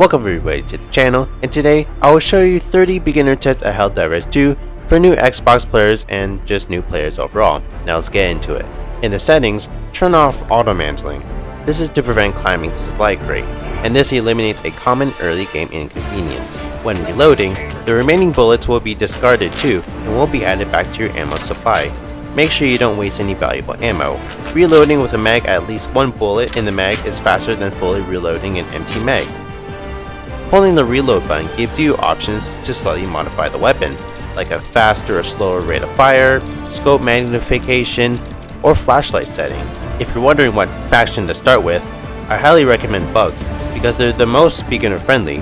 Welcome everybody to the channel, and today I will show you 30 beginner tips at Helldivers 2 for new Xbox players and just new players overall. Now let's get into it. In the settings, turn off auto mantling. This is to prevent climbing the supply crate, and this eliminates a common early game inconvenience. When reloading, the remaining bullets will be discarded too and will be added back to your ammo supply. Make sure you don't waste any valuable ammo. Reloading with a mag at least one bullet in the mag is faster than fully reloading an empty mag. Holding the reload button gives you options to slightly modify the weapon, like a faster or slower rate of fire, scope magnification, or flashlight setting. If you're wondering what faction to start with, I highly recommend Bugs, because they're the most beginner friendly.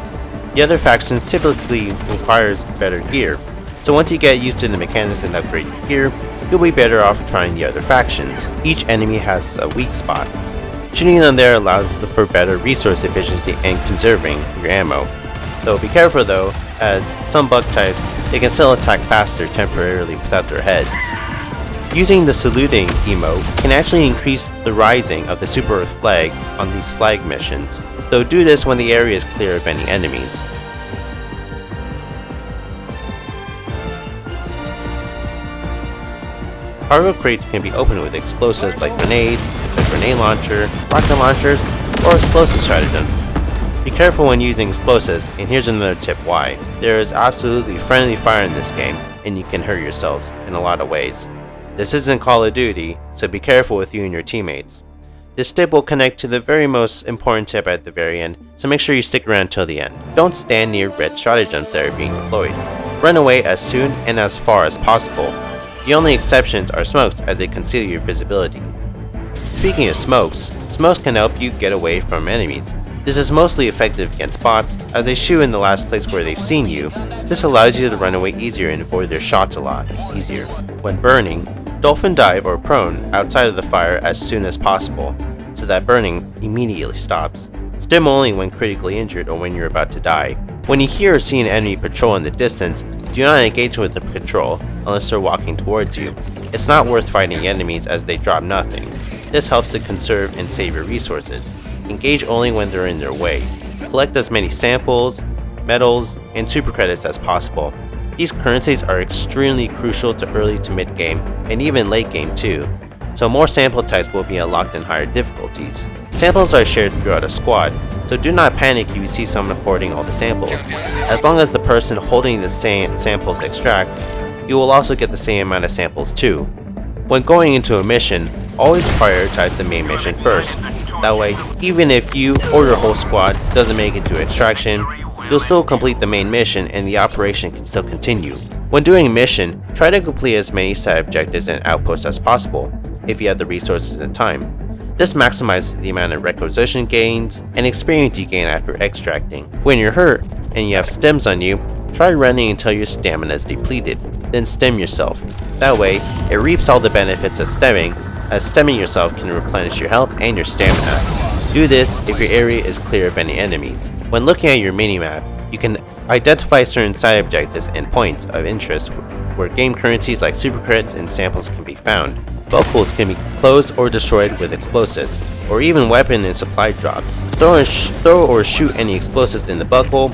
The other factions typically requires better gear, so once you get used to the mechanics and upgrade your gear, you'll be better off trying the other factions. Each enemy has a weak spot. Shooting them there allows for better resource efficiency and conserving your ammo. Though be careful though, as some bug types, they can still attack faster temporarily without their heads. Using the saluting emote can actually increase the rising of the Super Earth flag on these flag missions, though do this when the area is clear of any enemies. Cargo crates can be opened with explosives like grenades, a grenade launcher, rocket launchers, or explosive stratagems. Be careful when using explosives, and here's another tip why. There is absolutely friendly fire in this game, and you can hurt yourselves in a lot of ways. This isn't Call of Duty, so be careful with you and your teammates. This tip will connect to the very most important tip at the very end, so make sure you stick around till the end. Don't stand near red stratagems that are being deployed. Run away as soon and as far as possible. The only exceptions are smokes, as they conceal your visibility. Speaking of smokes, smokes can help you get away from enemies. This is mostly effective against bots, as they shoot in the last place where they've seen you. This allows you to run away easier and avoid their shots a lot easier. When burning, dolphin dive or prone outside of the fire as soon as possible, so that burning immediately stops. Stim only when critically injured or when you're about to die. When you hear or see an enemy patrol in the distance, do not engage with the patrol unless they're walking towards you. It's not worth fighting enemies as they drop nothing. This helps to conserve and save your resources. Engage only when they're in their way. Collect as many samples, medals, and super credits as possible. These currencies are extremely crucial to early to mid game and even late game too, so more sample types will be unlocked in higher difficulties. Samples are shared throughout a squad, so do not panic if you see someone hoarding all the samples. As long as the person holding the same samples extract, you will also get the same amount of samples too. When going into a mission, always prioritize the main mission first. That way, even if you or your whole squad doesn't make it to extraction, you'll still complete the main mission and the operation can still continue. When doing a mission, try to complete as many side objectives and outposts as possible, if you have the resources and time. This maximizes the amount of requisition gains and experience you gain after extracting. When you're hurt and you have stems on you, try running until your stamina is depleted, then stem yourself. That way, it reaps all the benefits of stemming, as stemming yourself can replenish your health and your stamina. Do this if your area is clear of any enemies. When looking at your minimap, you can identify certain side objectives and points of interest where game currencies like super credits and samples can be found. Buckles can be closed or destroyed with explosives, or even weapon and supply drops. Throw or shoot any explosives in the buckle,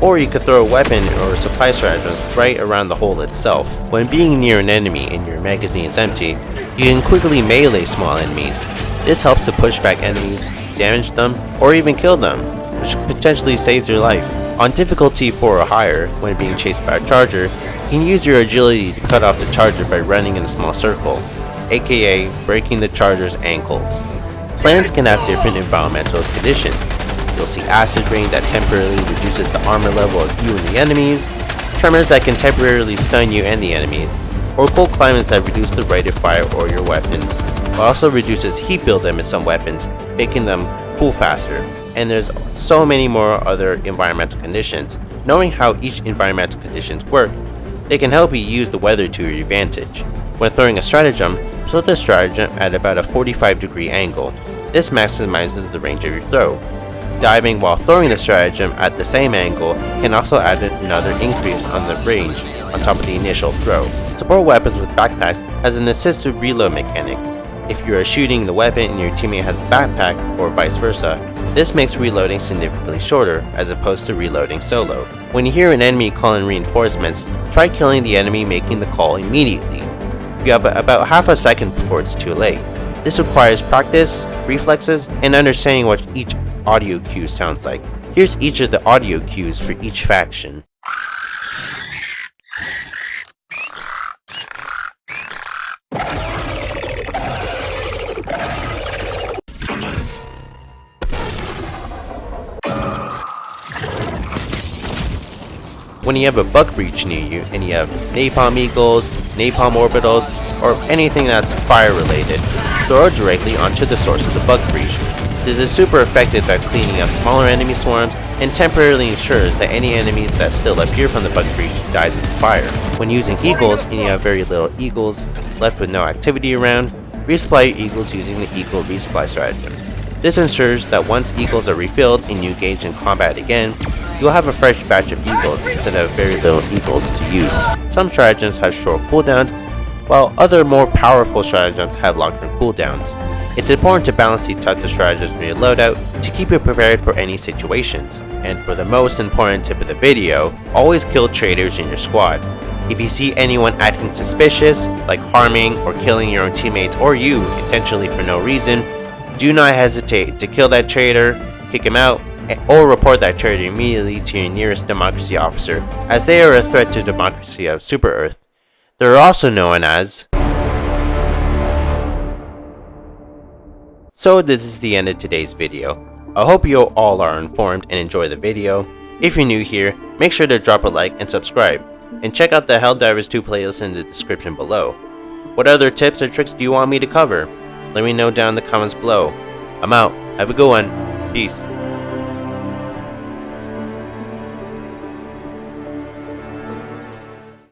or you could throw a weapon or supply stratagems right around the hole itself. When being near an enemy and your magazine is empty, you can quickly melee small enemies. This helps to push back enemies, damage them, or even kill them, which potentially saves your life. On difficulty 4 or higher, when being chased by a charger, you can use your agility to cut off the charger by running in a small circle, aka breaking the charger's ankles. Planets can have different environmental conditions. You'll see acid rain that temporarily reduces the armor level of you and the enemies, tremors that can temporarily stun you and the enemies, or cold climates that reduce the rate of fire or your weapons. It also reduces heat buildup in some weapons, making them cool faster. And there's so many more other environmental conditions. Knowing how each environmental conditions work, they can help you use the weather to your advantage. When throwing a stratagem, throw the stratagem at about a 45-degree angle. This maximizes the range of your throw. Diving while throwing the stratagem at the same angle can also add another increase on the range on top of the initial throw. Support weapons with backpacks has an assisted reload mechanic. If you are shooting the weapon and your teammate has a backpack, or vice versa, this makes reloading significantly shorter as opposed to reloading solo. When you hear an enemy call in reinforcements, try killing the enemy making the call immediately. You have about half a second before it's too late. This requires practice, reflexes, and understanding what each audio cue sounds like. Here's each of the audio cues for each faction. When you have a bug breach near you and you have napalm eagles, napalm orbitals, or anything that's fire related, throw it directly onto the source of the bug breach. This is super effective at cleaning up smaller enemy swarms and temporarily ensures that any enemies that still appear from the bug breach dies in the fire. When using eagles and you have very little eagles left with no activity around, resupply your eagles using the eagle resupply stratagem. This ensures that once eagles are refilled and you engage in combat again, you'll have a fresh batch of eagles instead of very little eagles to use. Some stratagems have short cooldowns, while other more powerful stratagems have longer cooldowns. It's important to balance these types of stratagems in your loadout to keep you prepared for any situations. And for the most important tip of the video, always kill traitors in your squad. If you see anyone acting suspicious, like harming or killing your own teammates or you intentionally for no reason, do not hesitate to kill that traitor, kick him out, or report that traitor immediately to your nearest democracy officer, as they are a threat to democracy of Super Earth. They are also known as... So this is the end of today's video. I hope you all are informed and enjoy the video. If you're new here, make sure to drop a like and subscribe, and check out the Helldivers 2 playlist in the description below. What other tips or tricks do you want me to cover? Let me know down in the comments below. I'm out. Have a good one. Peace.